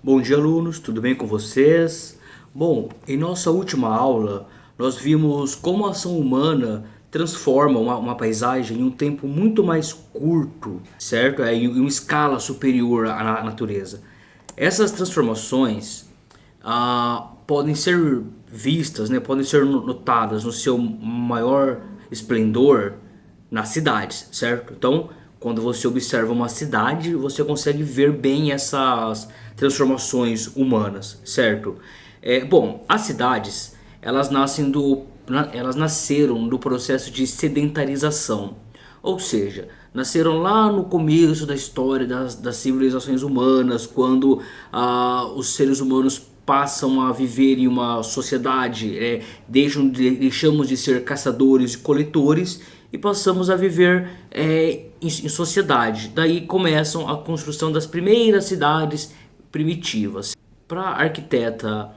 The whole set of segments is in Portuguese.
Bom dia, alunos, tudo bem com vocês? Bom, em nossa última aula, nós vimos como a ação humana transforma uma paisagem em um tempo muito mais curto, certo? Em uma escala superior à natureza. Essas transformações podem ser vistas, né, podem ser notadas no seu maior esplendor nas cidades, certo? Então, quando você observa uma cidade, você consegue ver bem essas transformações humanas, certo? Bom, as cidades, elas nasceram do processo de sedentarização, ou seja, nasceram lá no começo da história das civilizações humanas, quando os seres humanos passam a viver em uma sociedade, deixamos de ser caçadores e coletores e passamos a viver em sociedade. Daí começam a construção das primeiras cidades primitivas. Para a arquiteta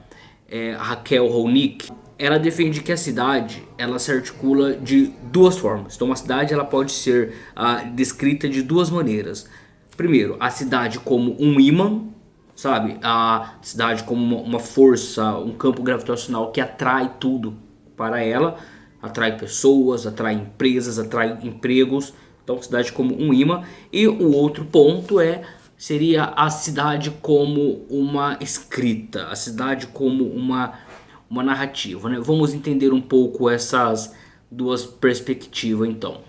Raquel Ronick, ela defende que a cidade ela se articula de duas formas. Então, uma cidade ela pode ser descrita de duas maneiras. Primeiro, a cidade como um ímã, sabe? A cidade como uma força, um campo gravitacional que atrai tudo para ela, atrai pessoas, atrai empresas, atrai empregos. Então, a cidade como um imã. E o outro ponto seria a cidade como uma escrita, a cidade como uma narrativa, né? Vamos entender um pouco essas duas perspectivas, então.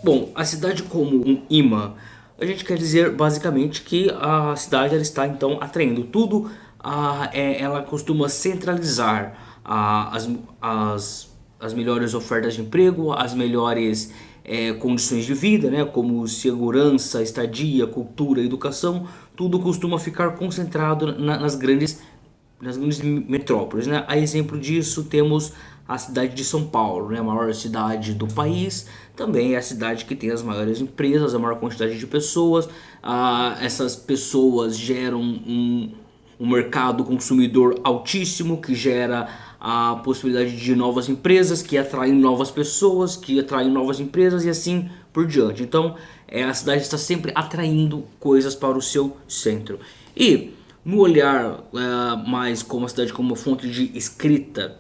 Bom, a cidade como um imã, a gente quer dizer basicamente que a cidade ela está então atraindo tudo, ela costuma centralizar as melhores ofertas de emprego, as melhores condições de vida, né, como segurança, estadia, cultura, educação, tudo costuma ficar concentrado nas grandes metrópoles, né? A exemplo disso temos a cidade de São Paulo, né? A maior cidade do país, também é a cidade que tem as maiores empresas, a maior quantidade de pessoas. Essas pessoas geram um mercado consumidor altíssimo que gera a possibilidade de novas empresas que atraem novas pessoas, que atraem novas empresas e assim por diante. Então, a cidade está sempre atraindo coisas para o seu centro. E no olhar mais como a cidade como uma fonte de escrita,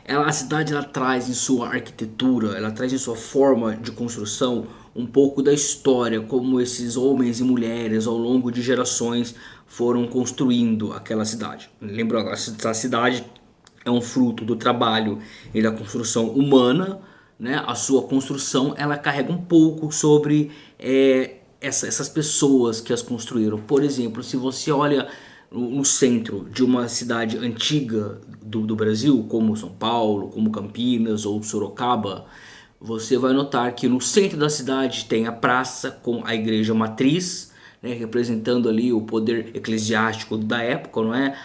a cidade ela traz em sua arquitetura, ela traz em sua forma de construção um pouco da história, como esses homens e mulheres ao longo de gerações foram construindo aquela cidade. Lembrando, a cidade é um fruto do trabalho e da construção humana, né? A sua construção ela carrega um pouco sobre essas pessoas que as construíram. Por exemplo, se você olha no centro de uma cidade antiga do Brasil, como São Paulo, como Campinas ou Sorocaba, você vai notar que no centro da cidade tem a praça com a igreja matriz, né, representando ali o poder eclesiástico da época, não é?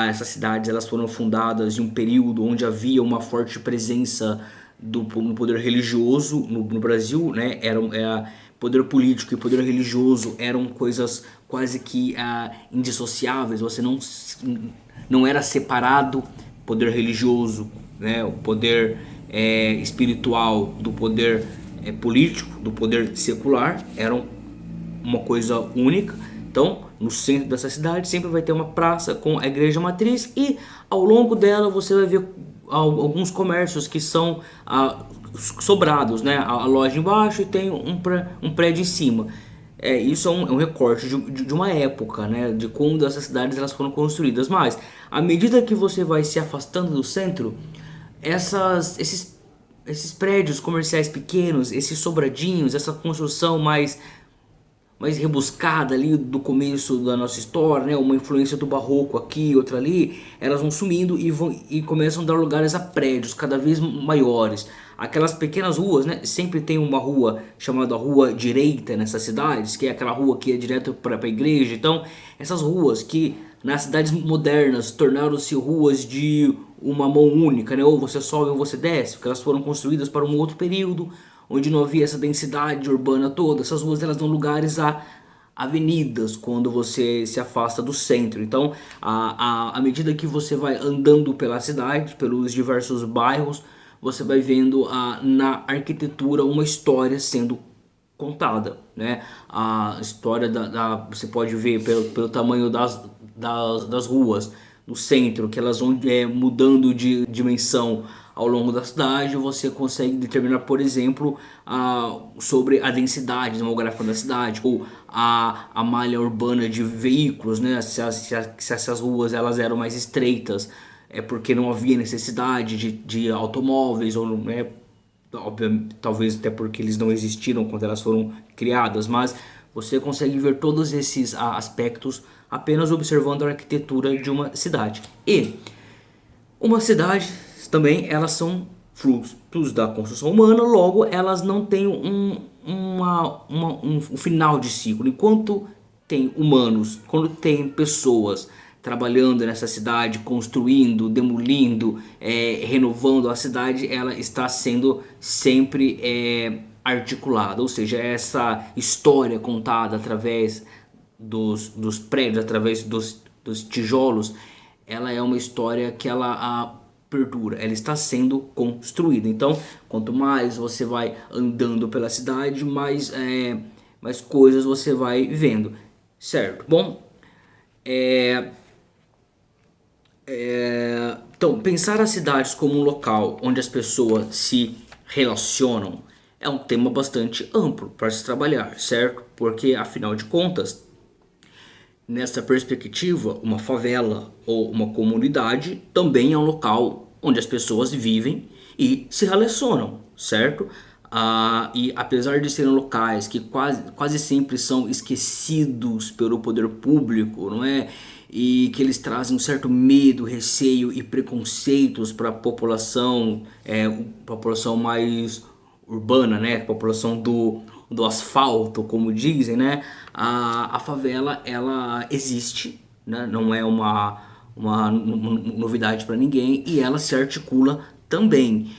Essas cidades elas foram fundadas em um período onde havia uma forte presença no poder religioso no Brasil, né? Poder político e poder religioso eram coisas quase que indissociáveis. Você não era separado poder religioso, né? O poder espiritual do poder político, do poder secular, eram uma coisa única. Então, no centro dessa cidade sempre vai ter uma praça com a igreja matriz e ao longo dela você vai ver alguns comércios que são sobrados, né? A loja embaixo e tem um prédio em cima. Isso é um recorte de uma época, né? De quando essas cidades elas foram construídas. Mas à medida que você vai se afastando do centro, esses prédios comerciais pequenos, esses sobradinhos, essa construção mais rebuscada ali do começo da nossa história, né? Uma influência do barroco aqui, outra ali, elas vão sumindo e começam a dar lugares a prédios cada vez maiores. Aquelas pequenas ruas, né? Sempre tem uma rua chamada Rua Direita nessas cidades, que é aquela rua que é direto para a igreja. Então, essas ruas que nas cidades modernas tornaram-se ruas de uma mão única, né? Ou você sobe ou você desce, porque elas foram construídas para um outro período onde não havia essa densidade urbana toda. Essas ruas elas dão lugares a avenidas quando você se afasta do centro. Então, à medida que você vai andando pela cidade, pelos diversos bairros, você vai vendo na arquitetura uma história sendo contada, né? A história você pode ver pelo tamanho das ruas no centro, que elas vão mudando de dimensão ao longo da cidade. Você consegue determinar, por exemplo, sobre a densidade demográfica da cidade, ou a malha urbana de veículos, né? Se essas ruas elas eram mais estreitas, é porque não havia necessidade de automóveis, ou, né, obviamente, talvez até porque eles não existiram quando elas foram criadas, mas você consegue ver todos esses aspectos apenas observando a arquitetura de uma cidade. E uma cidade também, elas são frutos da construção humana, logo elas não têm um final de ciclo. Enquanto tem humanos, quando tem pessoas trabalhando nessa cidade, construindo, demolindo, renovando a cidade, ela está sendo sempre articulada. Ou seja, essa história contada através dos prédios, através dos tijolos, ela é uma história que ela perdura, ela está sendo construída. Então, quanto mais você vai andando pela cidade, mais coisas você vai vendo, certo? Bom, então, pensar as cidades como um local onde as pessoas se relacionam é um tema bastante amplo para se trabalhar, certo? Porque, afinal de contas, nessa perspectiva, uma favela ou uma comunidade também é um local onde as pessoas vivem e se relacionam, certo? E apesar de serem locais que quase sempre são esquecidos pelo poder público, não é? E que eles trazem um certo medo, receio e preconceitos para a população mais urbana, né? População do asfalto, como dizem, né? A favela, ela existe, né? Não é uma novidade para ninguém, e ela se articula também.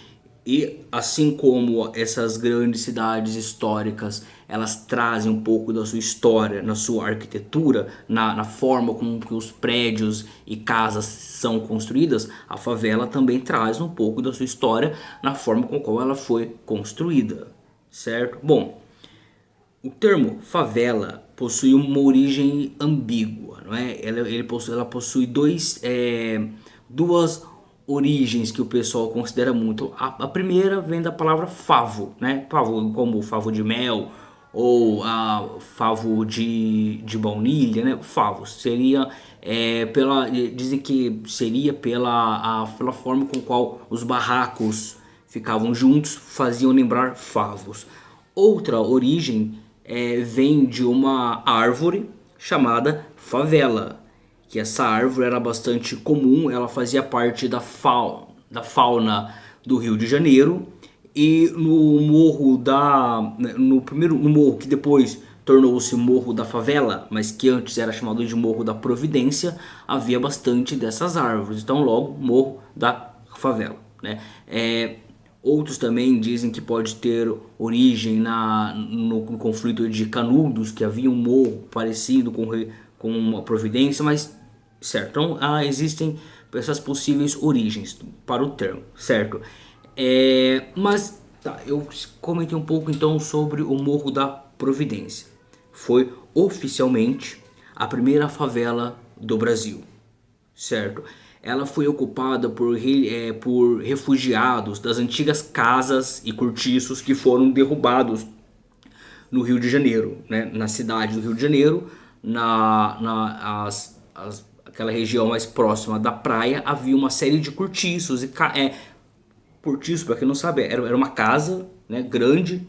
E assim como essas grandes cidades históricas, elas trazem um pouco da sua história, na sua arquitetura, na forma como que os prédios e casas são construídas, a favela também traz um pouco da sua história na forma com qual ela foi construída, certo? Bom, o termo favela possui uma origem ambígua, não é? Ela possui duas origens que o pessoal considera muito. A primeira vem da palavra favo, né? Favo, como favo de mel ou favo de baunilha, né? Favo seria dizem que seria pela forma com qual os barracos ficavam juntos, faziam lembrar favos. Outra origem vem de uma árvore chamada favela, que essa árvore era bastante comum, ela fazia parte da fauna do Rio de Janeiro, e no morro que depois tornou-se Morro da Favela, mas que antes era chamado de Morro da Providência, havia bastante dessas árvores, então logo Morro da Favela, né? Outros também dizem que pode ter origem no conflito de Canudos, que havia um morro parecido com uma Providência, mas certo, então existem essas possíveis origens para o termo, certo? Mas tá, eu comentei um pouco então sobre o Morro da Providência. Foi oficialmente a primeira favela do Brasil, certo? Ela foi ocupada por refugiados das antigas casas e cortiços que foram derrubados no Rio de Janeiro, né? Na cidade do Rio de Janeiro, aquela região mais próxima da praia, havia uma série de cortiços. Cortiço, para quem não sabe, era uma casa, né, grande,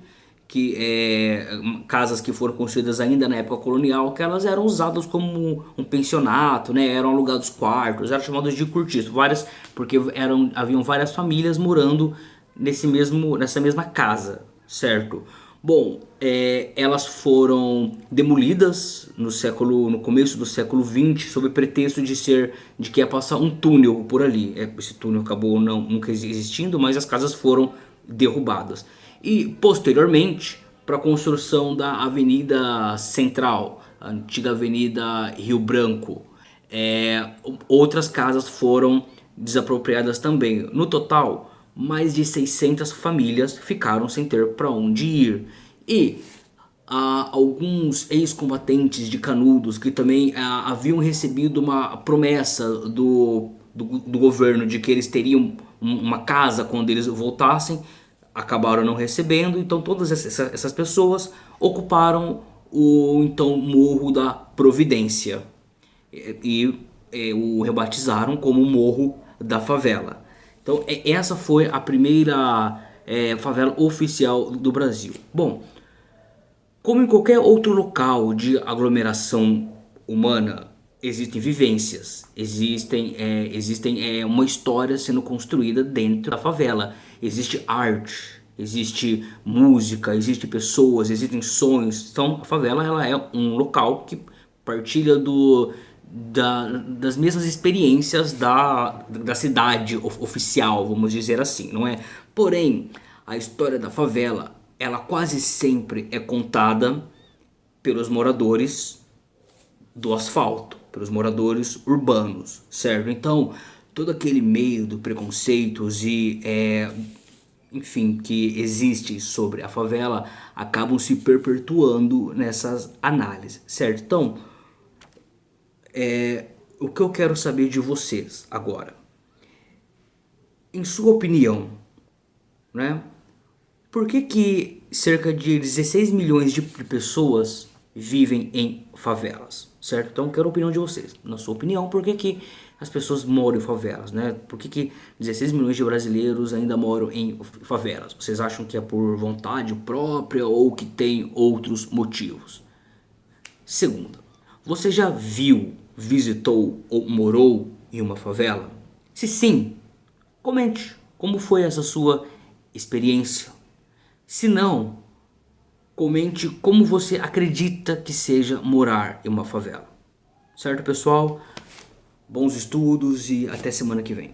casas que foram construídas ainda na época colonial, que elas eram usadas como um pensionato, né, eram alugados quartos, eram chamados de cortiço, porque haviam várias famílias morando nessa mesma casa, certo? Bom, elas foram demolidas no começo do século XX, sob pretexto de que ia passar um túnel por ali. Esse túnel acabou nunca existindo, mas as casas foram derrubadas. E posteriormente, para a construção da Avenida Central, a antiga Avenida Rio Branco, outras casas foram desapropriadas também. No total, mais de 600 famílias ficaram sem ter para onde ir. E alguns ex-combatentes de Canudos que também haviam recebido uma promessa do governo de que eles teriam uma casa quando eles voltassem, acabaram não recebendo. Então todas essas pessoas ocuparam o então Morro da Providência e o rebatizaram como Morro da Favela. Então essa foi a primeira favela oficial do Brasil. Bom, como em qualquer outro local de aglomeração humana, existem vivências, existem uma história sendo construída dentro da favela. Existe arte, existe música, existem pessoas, existem sonhos. Então a favela ela é um local que partilha das mesmas experiências da cidade oficial, vamos dizer assim, não é? Porém, a história da favela ela quase sempre é contada pelos moradores do asfalto, pelos moradores urbanos, certo? Então, todo aquele meio do preconceitos enfim, que existe sobre a favela acabam se perpetuando nessas análises, certo? Então, o que eu quero saber de vocês agora, em sua opinião, né? Por que cerca de 16 milhões de pessoas vivem em favelas, certo? Então quero a opinião de vocês. Na sua opinião, por que as pessoas moram em favelas, né? Por que 16 milhões de brasileiros ainda moram em favelas? Vocês acham que é por vontade própria ou que tem outros motivos? Segunda, você já viu, visitou ou morou em uma favela? Se sim, comente como foi essa sua experiência. Se não, comente como você acredita que seja morar em uma favela. Certo, pessoal? Bons estudos e até semana que vem.